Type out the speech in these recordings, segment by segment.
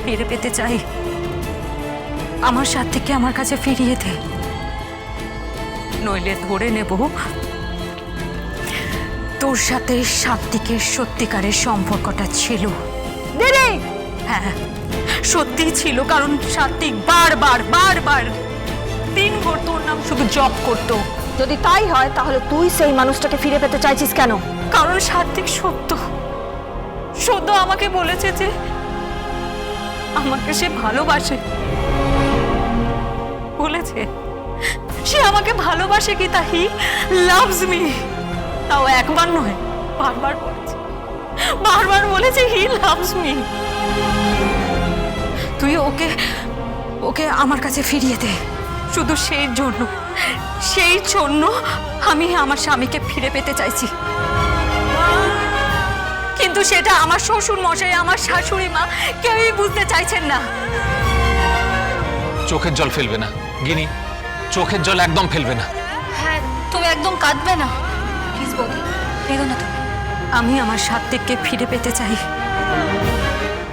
ফিরে পেতে চাই। আমার সাত্বিককে আমার কাছে ফিরিয়ে দে, নইলে ধরে নেব তোর সাথে সাত্বিকের সত্যিকারের সম্পর্কটা ছিল। দিদি, হ্যাঁ সত্যি ছিল, কারণ সাত্বিক বারবার বারবার দিনভর তোর নাম শুধু জপ করতো। যদি তাই হয় তাহলে তুই সেই মানুষটাকে ফিরে পেতে চাইছিস কেন? কারণ সাত্বিক সত্য সত্য আমাকে বলেছে যে আমাকে সে ভালোবাসে। বলেছে সে আমাকে ভালোবাসে, কি তা হি লাভস মি। তাও একবার নয়, বারবার বলেছে, বারবার বলেছে হি লাভস মি। তুই ওকে ওকে আমার কাছে ফিরিয়ে দে, শুধু সেই জন্য আমি আমার স্বামীকে ফিরে পেতে চাইছি। কিন্তু সেটা আমার শ্বশুর মশাই, আমার শাশুড়ি মা কেউই বুঝতে চাইছেন না। চোখের জল ফেলবে না গিনি, চোখের জল একদম ফেলবে না। হ্যাঁ, তুমি একদম কাঁদবে না প্লিজ বৌদি, কেঁদো না তুমি। আমি আমার সাত্বিককে ফিরে পেতে চাই,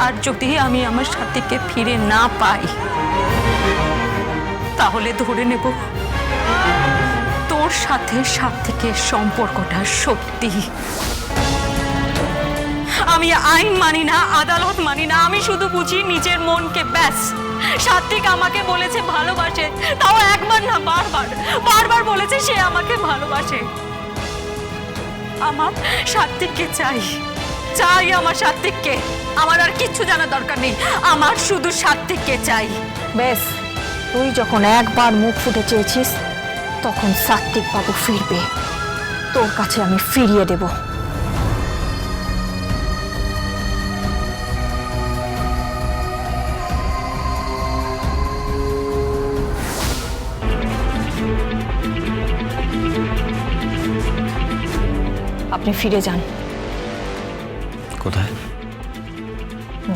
আর যদি আমি আমার সাত্বিককে ফিরে না পাই তাহলে ধরে নেব তোর সাথে সাত্বিকের সম্পর্কটা সত্যি। আমি আইন মানি না, আদালত মানি না, আমি শুধু বুঝি নিজের মনকে, ব্যাস। সাত্বিক আমাকে বলেছে ভালোবাসে, তাও একবার না বারবার বারবার বলেছে সে আমাকে ভালোবাসে। আমার সাত্বিককে চাই, চাই আমার সাত্বিককে। আমার আর কিচ্ছু জানা দরকার নেই, আমার শুধু সাত্বিককে চাই। বেশ, তুই যখন একবার মুখ ফুটে চেয়েছিস তখন সাত্বিক বাবু ফিরবে, তোর কাছে আমি ফিরিয়ে দেব। আপনি ফিরে যান। কোথায়?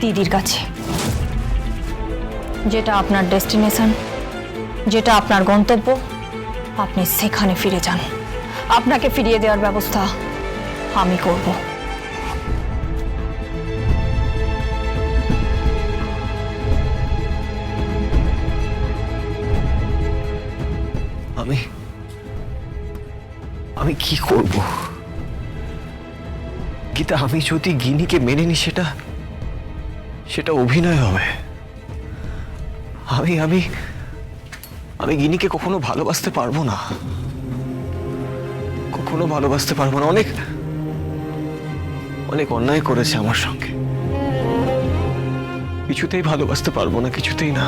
দিদির কাছে। যেটা আপনার ডেস্টিনেশন, যেটা আপনার গন্তব্য, আপনি সেখানে ফিরে যান। আপনাকে ফিরিয়ে দেওয়ার ব্যবস্থা আমি করব। আমি কি করব গীতা? আমি যদি গিনিকে মেনে নি সেটা অভিনয় হবে। আমি আমি আমি গিনিকে কখনো ভালোবাসতে পারবো না, কখনো ভালোবাসতে পারবো না। অনেক অনেক অন্যায় করেছে আমার সঙ্গে, কিছুতেই ভালোবাসতে পারবো না, কিছুতেই না।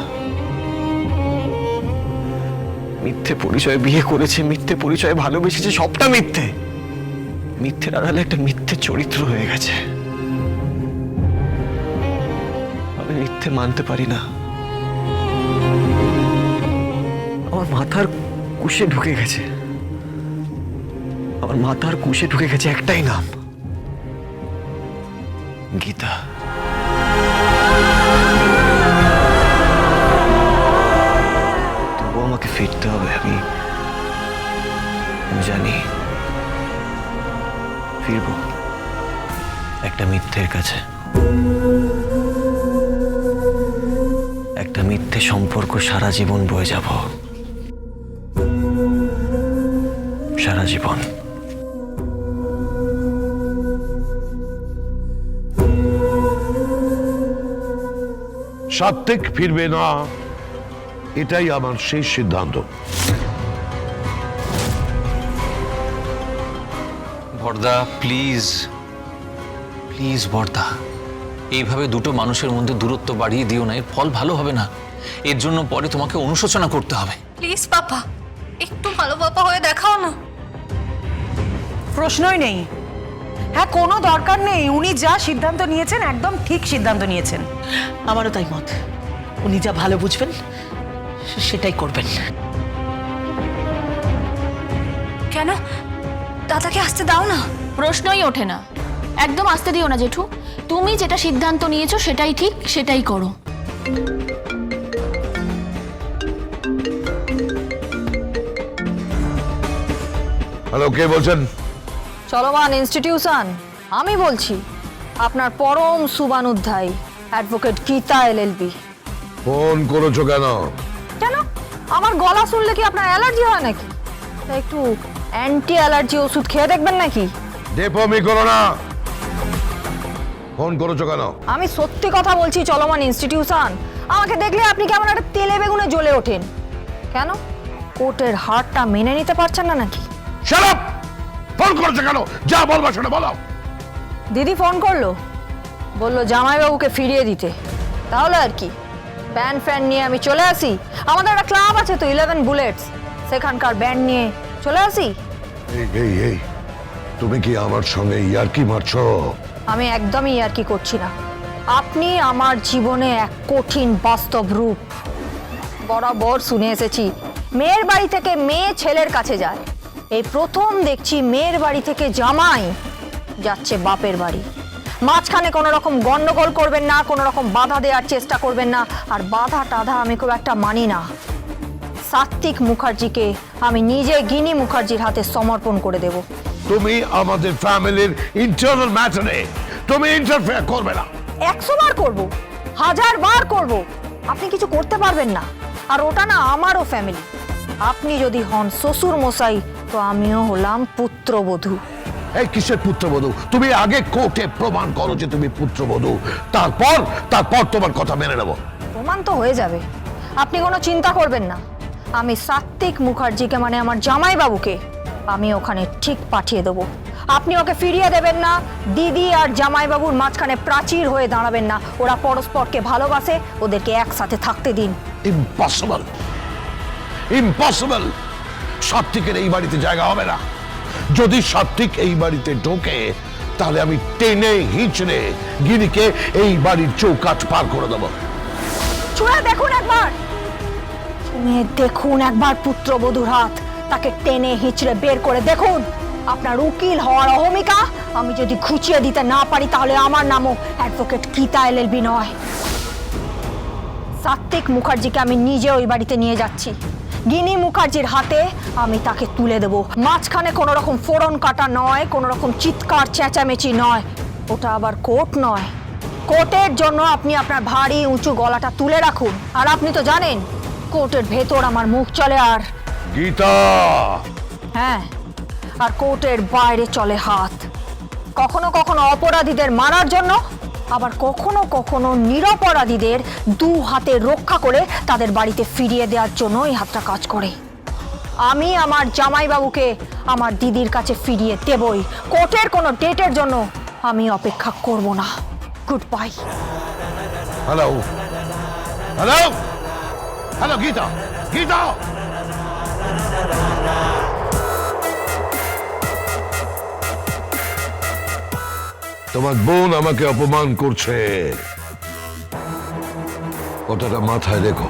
মিথ্যে পরিচয়ে বিয়ে করেছে, মিথ্যে পরিচয়ে ভালোবেসেছে, সবটা মিথ্যে। মিথ্যের আড়ালে একটা মিথ্যে চরিত্র হয়ে গেছে। আমি মিথ্যে মানতে পারি না। আমার মাথার কুশে ঢুকে গেছে, আমার মাথার কুশে ঢুকে গেছে একটাই নাম, গীতা। তবুও আমাকে ফিরতে হবে। আমি জানি ফিরবো একটা মিথ্যের কাছে, একটা মিথ্যে সম্পর্ক সারা জীবন বয়ে যাব, সারা জীবন। সাত্বিক ফিরবে না, এটাই আমার শেষ সিদ্ধান্ত। বর্দা প্লিজ প্লিজ বর্দা, এইভাবে দুটো মানুষের মধ্যে দূরত্ব বাড়িয়ে দিও না, এর ফল ভালো হবে না। এর জন্য পরে তোমাকে অনুশোচনা করতে হবে। প্লিজ পাপা, একটু ভালো পাপা হয়ে দেখাও না। প্রশ্নই নেই। হ্যাঁ, কোনো দরকার নেই। উনি যা সিদ্ধান্ত নিয়েছেন একদম ঠিক সিদ্ধান্ত নিয়েছেন। আমারও তাই মত। উনি যা ভালো বুঝবেন সেটাই করবেন। কেন? দাদাকে আসতে দাও না। প্রশ্নই ওঠে না, একদম আসতে দিও না জেঠু। তুমি যেটা সিদ্ধান্ত নিয়েছো সেটাই ঠিক, সেটাই করো। হ্যালো, কে বলছেন? চলমান ইনস্টিটিউশন, আমি বলছি। আপনার পরম শুভানুধ্যায়ী অ্যাডভোকেট গীতা এলএলবি। ফোন করেছো কেন? কেন, আমার গলা শুনলে কি আপনার অ্যালার্জি হয় নাকি? তা একটু অ্যান্টি অ্যালার্জি ওষুধ খেয়ে দেখবেন নাকি? ডেপমি করো না। ফোন করেছো কেন? আমি সত্যি কথা বলছি চলমান ইনস্টিটিউশন। আমাকে দেখলে আপনি কেমন একটা তেলে বেগুনে জ্বলে ওঠেন। কেন, কোর্টের হারটা মেনে নিতে পারছেন না নাকি? Shut up! ফোন করেছো কেন? যা বলবা সেটা বলো। দিদি ফোন করলো, বললো জামাইবাবুকে ফিরিয়ে দিতে। তাহলে আর কি, ব্যান্ড ফ্যান নিয়ে আমি চলে আসি। আমাদের একটা ক্লাব আছে তো 11 বুলেটস, সেখানকার ব্যান্ড নিয়ে চলে আসি। এই তুমি কি আমার সঙ্গে ইয়ার্কি মারছো? আমি একদমই আর কি করছি না। আপনি আমার জীবনে এক কঠিন বাস্তব রূপ। বরাবর শুনে এসেছি মেয়ের বাড়ি থেকে মেয়ে ছেলের কাছে যায়, এই প্রথম দেখছি মেয়ের বাড়ি থেকে জামাই যাচ্ছে বাপের বাড়ি। মাঝখানে কোনো রকম গন্ডগোল করবেন না, কোনো রকম বাধা দেওয়ার চেষ্টা করবেন না। আর বাধা টাধা আমি খুব একটা মানি না। সাত্বিক মুখার্জিকে আমি নিজে গিনি মুখার্জির হাতে সমর্পণ করে দেব। তুমি আমাদের ফ্যামিলির ইন্টারনাল ম্যাটারে তুমি ইন্টারফেয়ার করবে না। 100 বার করব, 1000 বার করব, আপনি কিছু করতে পারবেন না। আর ওটা না আমারও ফ্যামিলি। আপনি যদি হন শ্বশুর মশাই, তো আমিও হলাম পুত্রবধূ। এই কিসের পুত্রবধূ? তুমি আগে কোর্টে প্রমাণ করো যে তুমি পুত্রবধূ, তারপর তোমার কথা মেনে নেব। প্রমাণ তো হয়ে যাবে, আপনি কোনো চিন্তা করবেন না। আমি সাত্বিক মুখার্জিকে, মানে আমার জামাইবাবুকে, আমি ওখানে ঠিক পাঠিয়ে দেবো। আপনি ওকে ফিরিয়ে দেবেন না। দিদি আর জামাইবাবুর মাঝখানে প্রাচীর হয়ে দাঁড়াবেন না। ওরা পরস্পরকে ভালোবাসে, ওদেরকে একসাথে থাকতে দিন। Impossible, impossible. সাত্বিকের এই বাড়িতে জায়গা হবে না। যদি সাত্বিক এই বাড়িতে ঢোকে, তাহলে আমি টেনে হিঁচড়ে গিরিকে এই বাড়ির চৌকাঠ পার করে দেবো। ছুঁয়ে দেখুন একবার, ছুঁয়ে দেখুন একবার পুত্রবধূর হাত। তাকে টেনে হিঁচড়ে বের করে দেখুন। আপনার উকিল হওয়ার অহমিকা আমি যদি ঘুচিয়ে দিতে না পারি, তাহলে আমার নামও অ্যাডভোকেট গীতা এলএলবি নয়। সাত্বিক মুখার্জিকে আমি নিজে ওই বাড়িতে নিয়ে যাচ্ছি। গিনি মুখার্জির হাতে আমি তাকে তুলে দেব। মাঝখানে কোনো রকম ফোড়ন কাটা নয়, কোনো রকম চিৎকার চেঁচামেচি নয়। ওটা আবার কোর্ট নয়। কোর্টের জন্য আপনি আপনার ভারী উঁচু গলাটা তুলে রাখুন। আর আপনি তো জানেন কোর্টের ভেতর আমার মুখ চলে, আর গীতা, হ্যাঁ, আর কোর্টের বাইরে চলে হাত। কখনো কখনো অপরাধীদের মারার জন্য, আবার কখনো কখনো নিরপরাধীদের 2 হাতে রক্ষা করে তাদের বাড়িতে ফিরিয়ে দেওয়ার জন্য এই হাতটা কাজ করে। আমি আমার জামাইবাবুকে আমার দিদির কাছে ফিরিয়ে দেবই। কোর্টের কোনো ডেটের জন্য আমি অপেক্ষা করব না। Good bye. Hello, hello, hello, Gita, Gita. তোমার বোন আমাকে অপমান করছে, কথাটা মাথায় রেখো।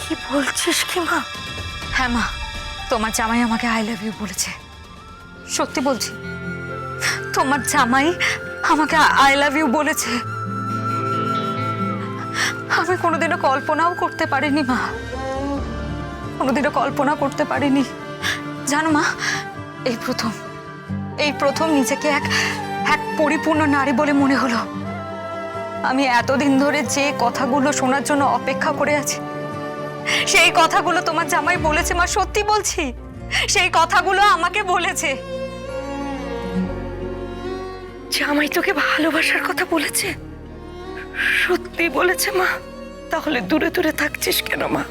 কি বলছিস কি মা? হ্যাঁ মা, তোমার জামাই আমাকে আই লাভ ইউ বলেছে। সত্যি বলছি, তোমার জামাই আমাকে আই লাভ ইউ বলেছে। আমি কোনোদিনও কল্পনাও করতে পারিনি মা, কোনোদিনও কল্পনা করতে পারিনি। জানো মা, এই প্রথম নিজেকে এক পরিপূর্ণ নারী বলে মনে হলো। আমি এতদিন ধরে যে কথাগুলো শোনার জন্য অপেক্ষা করে আছি, সেই কথাগুলো তোমার জামাই বলেছে মা। সত্যি বলছি, সেই কথাগুলো আমাকে বলেছে। জামাই তোকে ভালোবাসার কথা বলেছে? সত্যি বলেছে মা? তাহলে দূরে দূরে থাকছিস কেন মা?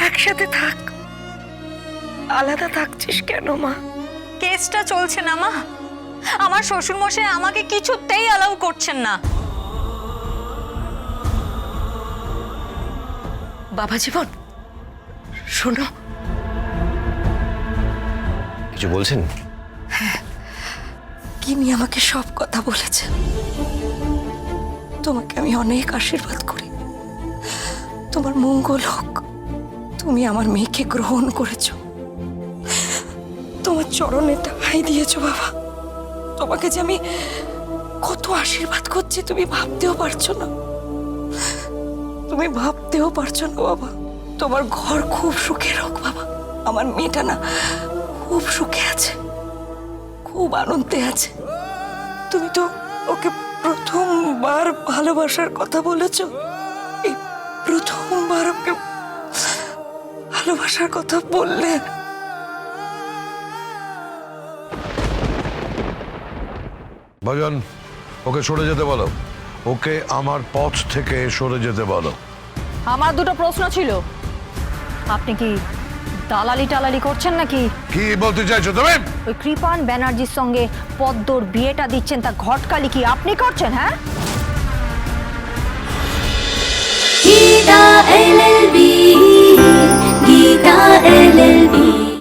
একসাথে থাক, আলাদা থাকছিস কেন মা? কেসটা চলছে না মা, আমার শ্বশুরমশাই আমাকে কিছুতেই অ্যালাউ করছেন না। বাবা জীবন, শোনো। কিছু বলছেন? গিনি আমাকে সব কথা বলেছে। তোমাকে আমি অনেক আশীর্বাদ করি, তোমার মঙ্গল হোক। তুমি আমার মেয়েকে গ্রহণ করেছো, তোমার চরণে ঠাঁই দিয়েছো বাবা। তোমাকে যে আমি কত আশীর্বাদ করছি তুমি ভাবতেও পারছো না, তুমি ভাবতেও পারছো না বাবা। তোমার ঘর খুব সুখের হোক বাবা। আমার মেয়েটা না খুব সুখে আছে, খুব আনন্দে আছে। তুমি তো ওকে প্রথমবার ভালোবাসার কথা বলেছো, এই প্রথমবার ওকে ভালোবাসার কথা বললে। ভজন, ওকে সরে যেতে বলো, ওকে আমার পথ থেকে সরে যেতে বলো। আমার দুটো প্রশ্ন ছিল, আপনি কি দালালি টালালি করছেন নাকি? কি বলতে চাইছো তুমি? ওই কৃপান ব্যানার্জির সঙ্গে পদ্মর বিয়েটা দিচ্ছেন, তা ঘটকালি কি আপনি করছেন? হ্যাঁ, গীতা LLB, গীতা LLB।